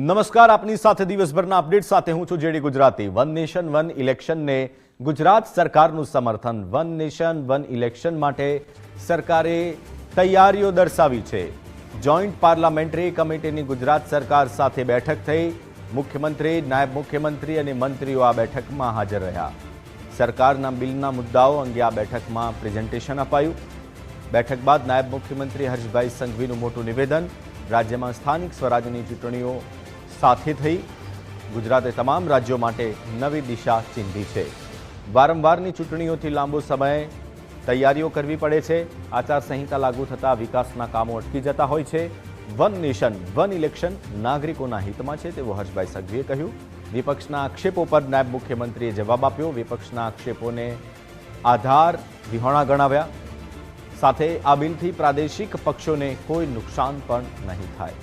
નમસ્કાર, આપની સાથે દિવસભરના અપડેટ સાથે હું છું JD Gujarati. One nation one ઇલેક્શનને ગુજરાત સરકારનું સમર્થન। વન નેશન વન ઇલેક્શન માટે સરકારે તૈયારીઓ દર્શાવી છે। જોઈન્ટ પાર્લામેન્ટરી કમિટીની ગુજરાત સરકાર સાથે બેઠક થઈ। મુખ્યમંત્રી, નાયબ મુખ્યમંત્રી અને મંત્રીઓ આ બેઠકમાં હાજર રહ્યા। સરકારના બિલના મુદ્દાઓ અંગે આ બેઠકમાં પ્રેઝન્ટેશન અપાયું। બેઠક બાદ નાયબ મુખ્યમંત્રી હર્ષભાઈ સંઘવીનું મોટું નિવેદન। રાજ્યમાં સ્થાનિક સ્વરાજ્યની ચૂંટણીઓ સાથે થઈ। ગુજરાતે તમામ રાજ્યો માટે નવી દિશા ચીંધી છે। વારંવારની ચૂંટણીઓથી લાંબો સમય તૈયારીઓ કરવી પડે છે। આચારસંહિતા લાગુ થતાં વિકાસના કામો અટકી જતા હોય છે। વન નેશન વન ઇલેક્શન નાગરિકોના હિતમાં છે તેવું હર્ષભાઈ સંઘવીએ કહ્યું। વિપક્ષના આક્ષેપો પર નાયબ મુખ્યમંત્રીએ જવાબ આપ્યો। વિપક્ષના આક્ષેપોને આધાર વિહોણા ગણાવ્યા। સાથે આ બિલથી પ્રાદેશિક પક્ષોને કોઈ નુકસાન પણ નહીં થાય।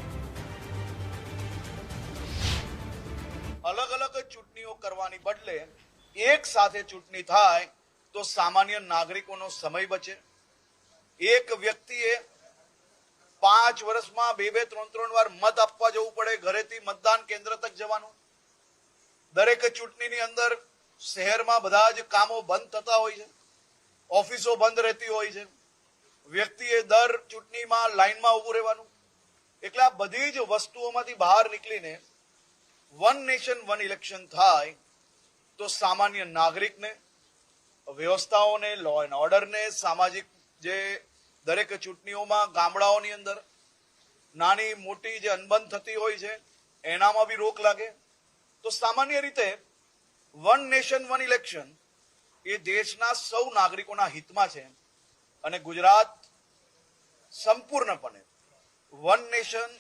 अलग अलग चूंटणीओ करवानी बदले एक साथे चूंटणी थाय तो सामान्य नागरिकों समय बचे। एक व्यक्तिए 5 वर्ष में 2-3 वार मत आपवा जवुं पड़े। घरेथी मतदान केंद्र तक जवानुं। दरेक चूंटणीनी अंदर शहर में बधा ज कामों बंद थता होय छे। ऑफिसो बंद रहती होय छे। व्यक्तिए दर चूंटणी में लाइन में उभुं रहेवानुं। એટલે આ બધી જ વસ્તુઓમાંથી બહાર નીકળીને वन नेशन वन इलेक्शन थाय तो सामान्य नागरिक ने, व्यवस्थाओं ने, लॉ एंड ऑर्डर ने, सामाजिक जे दरेक चूंटणीओं में गामडाओनी अंदर नानी मोटी जे अनबन थती होय छे एनामां बी रोक लागे। तो सामान्य रीते वन नेशन वन इलेक्शन ए देशना सौ नागरिकोना हितमां छे अने गुजरात संपूर्णपणे वन नेशन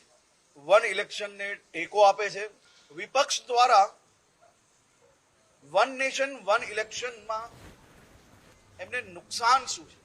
वन इलेक्शन ने टेको आपे छे। विपक्ष द्वारा वन नेशन वन इलेक्शन में एमने नुकसान शुं छे